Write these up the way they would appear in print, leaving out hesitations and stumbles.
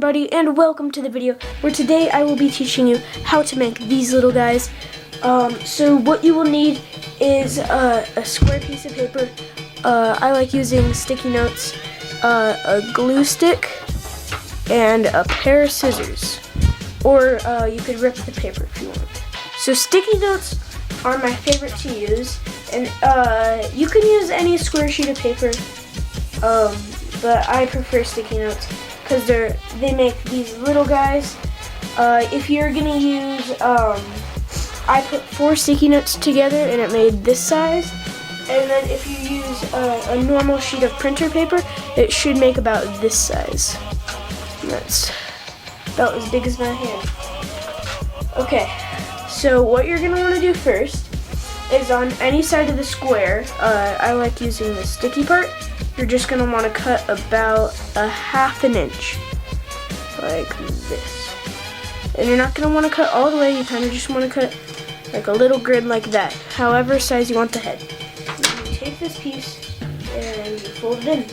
everybody, and welcome to the video where today I will be teaching you how to make these little guys. So what you will need is a square piece of paper. I like using sticky notes, a glue stick, and a pair of scissors. Or you could rip the paper if you want. So sticky notes are my favorite to use, and you can use any square sheet of paper, but I prefer sticky notes because they make these little guys. If you're gonna use, I put 4 sticky notes together and it made this size. And then if you use a normal sheet of printer paper, it should make about this size. And that's about as big as my hand. Okay, so what you're gonna want to do first is on any side of the square, I like using the sticky part. You're just gonna want to cut about a ½ inch, like this. And you're not gonna want to cut all the way, you kind of just want to cut like a little grid like that, however size you want the head. And you take this piece and you fold it in.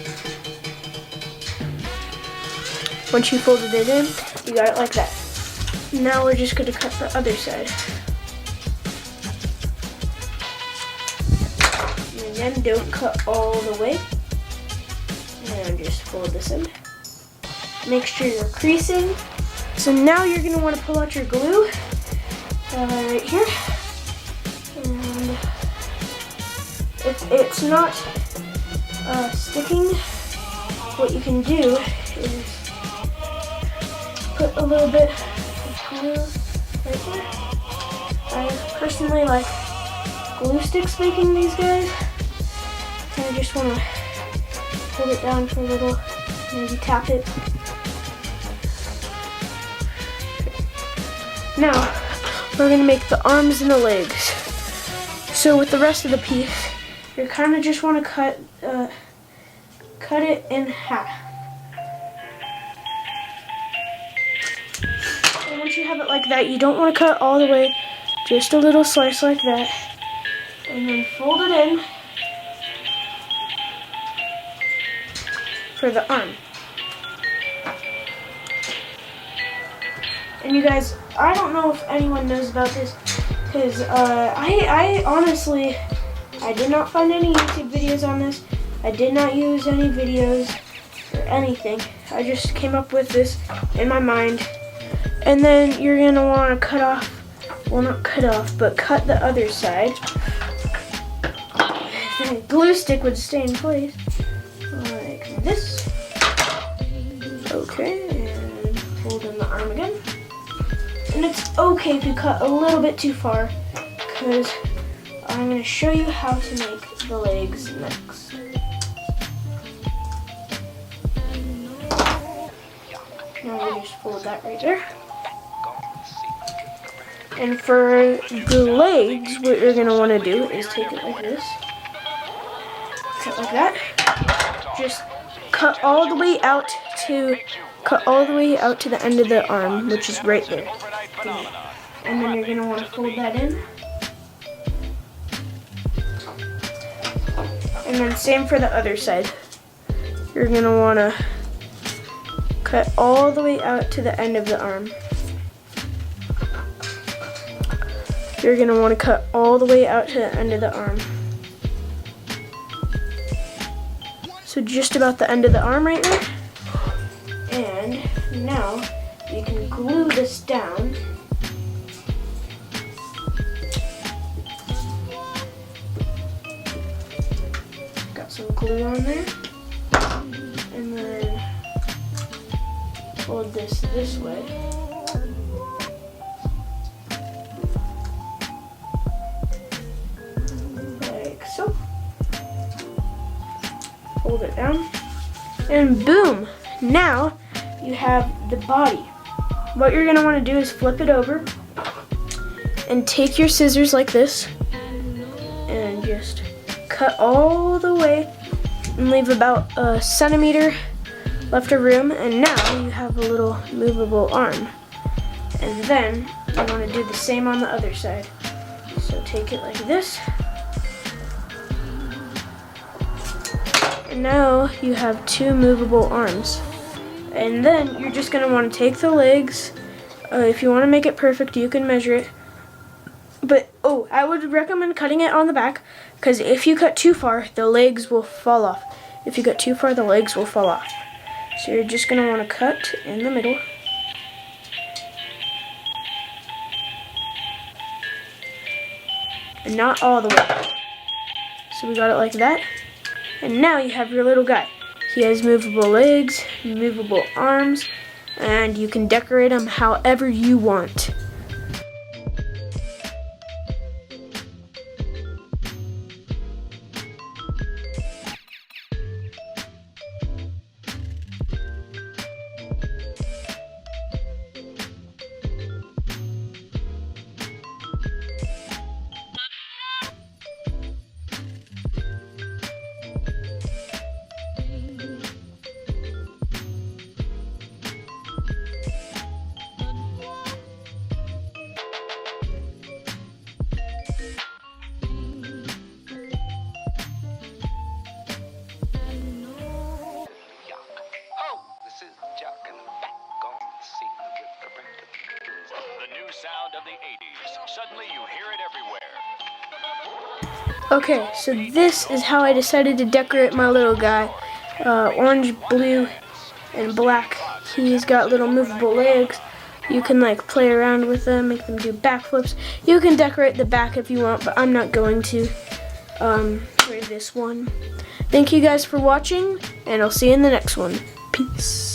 Once you folded it in, you got it like that. Now we're just gonna cut the other side. And then don't cut all the way. And just fold this in. Make sure you're creasing. So now you're gonna want to pull out your glue right here. And if it's not sticking, what you can do is put a little bit of glue right here. I personally like glue sticks making these guys. And I just want to hold it down for a little, maybe tap it. Now, we're going to make the arms and the legs. So with the rest of the piece, you kind of just want to cut it in half. And once you have it like that, you don't want to cut all the way, just a little slice like that. And then fold it in for the arm. And you guys, I don't know if anyone knows about this, because I honestly, I did not find any YouTube videos on this. I did not use any videos or anything. I just came up with this in my mind. And then you're going to want to cut off, well, not cut off, but cut the other side. And the glue stick would stay in place like this. Okay, and fold in the arm again. And it's okay if you cut a little bit too far, because I'm going to show you how to make the legs next. Now we just fold that right there. And for the legs, what you're going to want to do is take it like this. Cut like that. Just cut all the way out to the end of the arm, which is right there. And then you're going to want to fold that in. And then same for the other side. You're going to want to cut all the way out to the end of the arm. You're going to want to cut all the way out to the end of the arm. So just about the end of the arm right there. And now you can glue this down. Got some glue on there. And then fold this way. Like so. Hold it down. And boom! Now you have the body. What you're going to want to do is flip it over and take your scissors like this and just cut all the way and leave about a centimeter left of room, and now you have a little movable arm. And then you want to do the same on the other side. So take it like this. And now you have 2 movable arms. And then you're just going to want to take the legs. If you want to make it perfect, you can measure it. But, I would recommend cutting it on the back, because if you cut too far, the legs will fall off. If you cut too far, the legs will fall off. So you're just going to want to cut in the middle. And not all the way. So we got it like that. And now you have your little guy. He has movable legs, movable arms, and you can decorate him however you want. Sound of the 80s. Suddenly you hear it everywhere. Okay, so this is how I decided to decorate my little guy. Orange, blue, and black. He's got little movable legs. You can like play around with them, make them do backflips. You can decorate the back if you want, but I'm not going to for this one. Thank you guys for watching, and I'll see you in the next one. Peace.